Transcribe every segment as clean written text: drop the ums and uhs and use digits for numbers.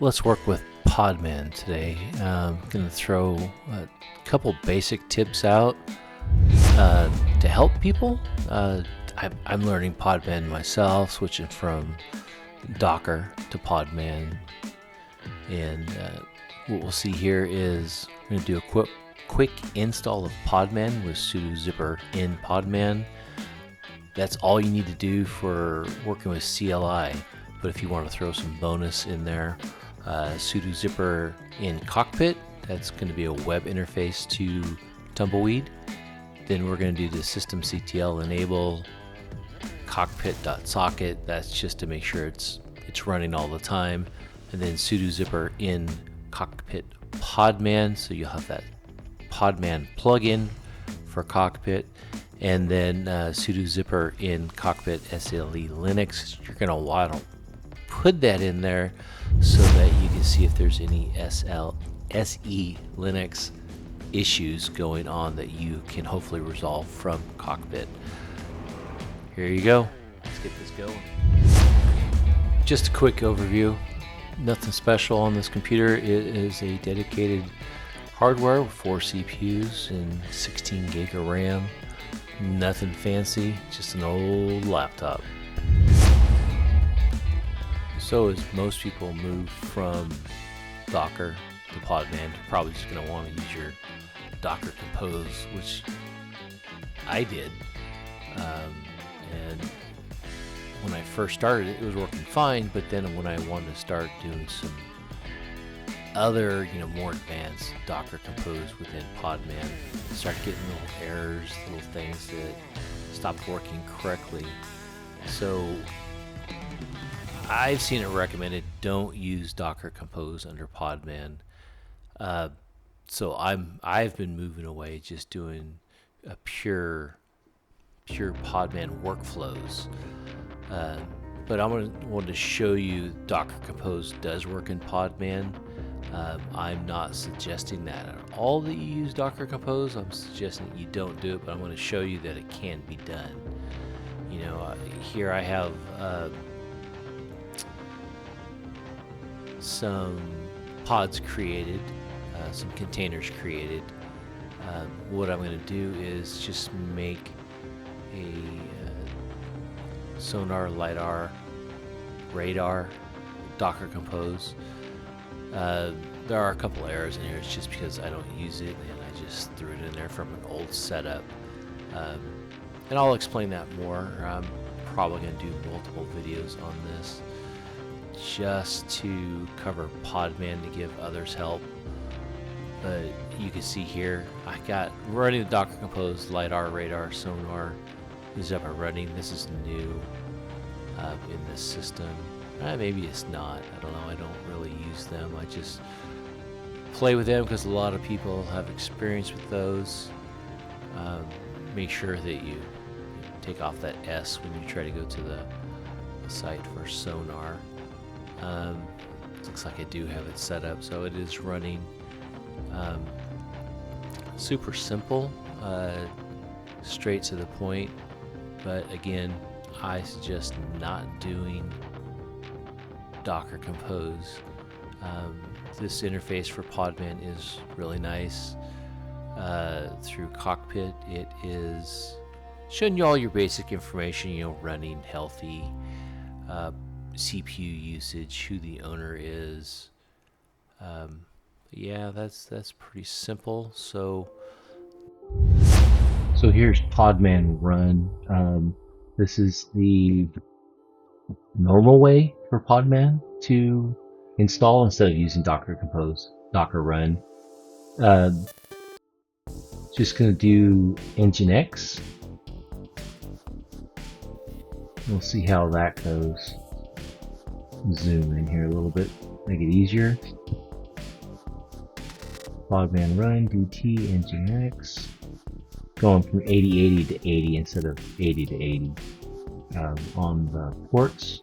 let's work with Podman today. I'm going to throw a couple basic tips out to help people. I'm learning Podman myself, switching from Docker to Podman. And what we'll see here is we're going to do a quick install of Podman with sudo zypper in Podman. That's all you need to do for working with CLI. But if you want to throw some bonus in there, sudo zypper in Cockpit, that's going to be a web interface to Tumbleweed. Then we're going to do the systemctl enable cockpit.socket. That's just to make sure it's running all the time. And then sudo zypper in Cockpit Podman, so you'll have that Podman plugin for Cockpit. And then sudo zypper in Cockpit SELinux. You're going to want to put that in there so that you can see if there's any SELinux issues going on that you can hopefully resolve from Cockpit. Here you go. Let's get this going. Just a quick overview. Nothing special on this computer. It is a dedicated hardware with 4 CPUs and 16 gig of RAM. Nothing fancy, just an old laptop. So as most people move from Docker to Podman, you're probably just going to want to use your Docker Compose, which I did. And when I first started, it was working fine, but then when I wanted to start doing some other, more advanced Docker Compose within Podman, I started getting little errors, little things that stopped working correctly. So I've seen it recommended, don't use Docker Compose under Podman. So I've been moving away, just doing a pure Podman workflows. But I wanted to show you Docker Compose does work in Podman. I'm not suggesting that at all that you use Docker Compose. I'm suggesting that you don't do it, but I'm going to show you that it can be done. Here I have some pods created, some containers created. What I'm going to do is just make a sonar, lidar, radar, Docker Compose. There are a couple errors in here. It's just because I don't use it and I just threw it in there from an old setup. And I'll explain that more. I'm probably going to do multiple videos on this just to cover Podman to give others help. But you can see here, I got running the Docker Compose, lidar, radar, sonar. These up and running. This is new in this system. Maybe it's not. I don't know. I don't really use them. I just play with them because a lot of people have experience with those. Make sure that you take off that S when you try to go to the site for sonar. Looks like I do have it set up, so it is running. Super simple, straight to the point. But again, I suggest not doing Docker Compose. This interface for Podman is really nice. Through Cockpit, it is showing you all your basic information, running healthy, CPU usage, who the owner is. Yeah, that's pretty simple. So here's Podman run. This is the normal way for Podman to install instead of using Docker Compose, Docker run. Just going to do Nginx. We'll see how that goes. Zoom in here a little bit, make it easier. Podman run dt Nginx. Going from 8080 to 80 instead of 80 to 80 on the ports.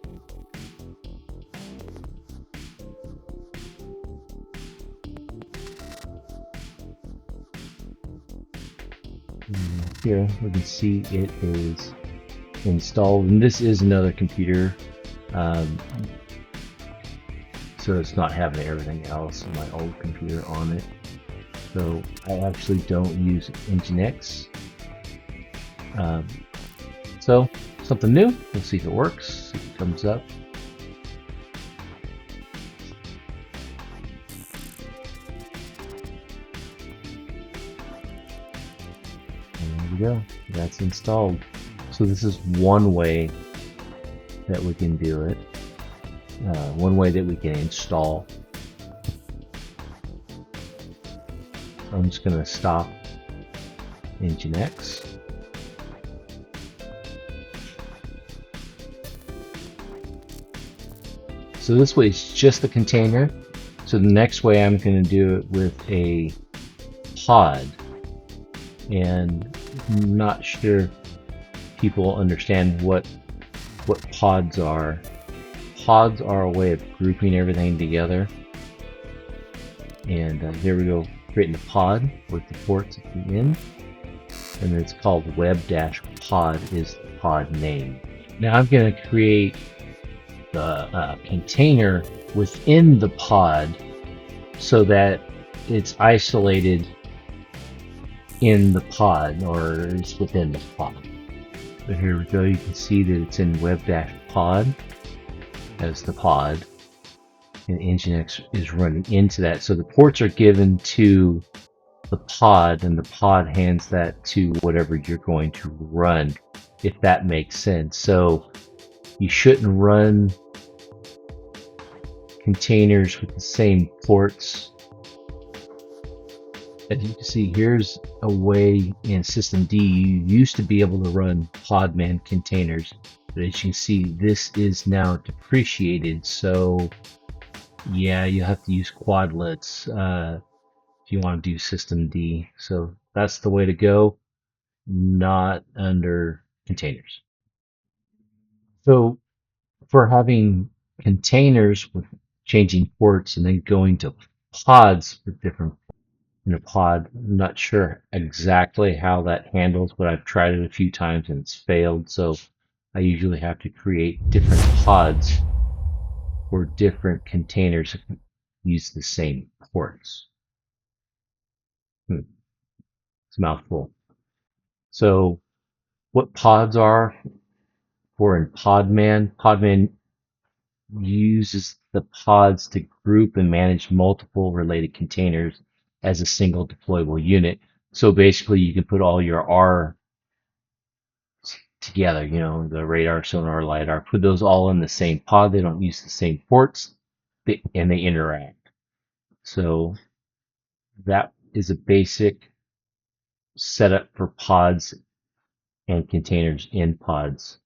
Here we can see it is installed, and this is another computer. so it's not having everything else in my old computer on it. So I actually don't use Nginx. So something new. We'll see if it works. See if it comes up. And there we go. That's installed. So this is one way that we can do it. One way that we can install. I'm just going to stop Nginx. So this way it's just the container. So the next way I'm going to do it with a pod. And I'm not sure people understand what pods are. Pods are a way of grouping everything together. And here we go, creating a pod with the ports at the end. And it's called web-pod is the pod name. Now I'm going to create the container within the pod so that it's isolated in the pod, or it's within the pod. So here we go, you can see that it's in web-pod as the pod, and Nginx is running into that. So the ports are given to the pod, and the pod hands that to whatever you're going to run, if that makes sense. So you shouldn't run containers with the same ports. As you can see, here's a way in systemd you used to be able to run Podman containers, but as you can see, this is now depreciated. So yeah, you have to use Quadlets if you want to do systemd. So that's the way to go, not under containers. So for having containers with changing ports and then going to pods with different in a pod, I'm not sure exactly how that handles, but I've tried it a few times and it's failed. So I usually have to create different pods for different containers that use the same ports. It's a mouthful. So what pods are for in Podman? Podman uses the pods to group and manage multiple related containers as a single deployable unit. So basically you can put all your R together, you know, the radar, sonar, LiDAR, put those all in the same pod. They don't use the same ports, and they interact. So that is a basic setup for pods and containers in pods.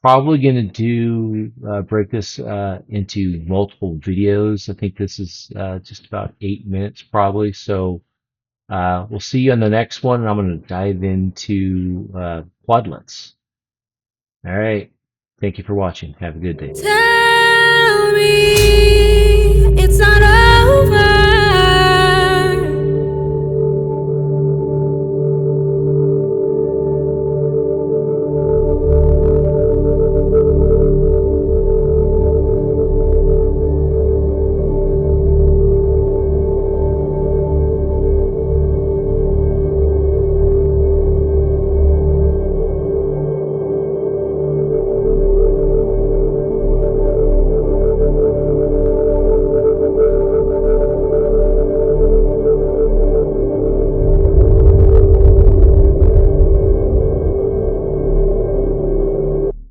Probably going to do break this into multiple videos. I think this is just about 8 minutes probably. So we'll see you on the next one. And I'm going to dive into Quadlets. All right. Thank you for watching. Have a good day. Tell me it's not over.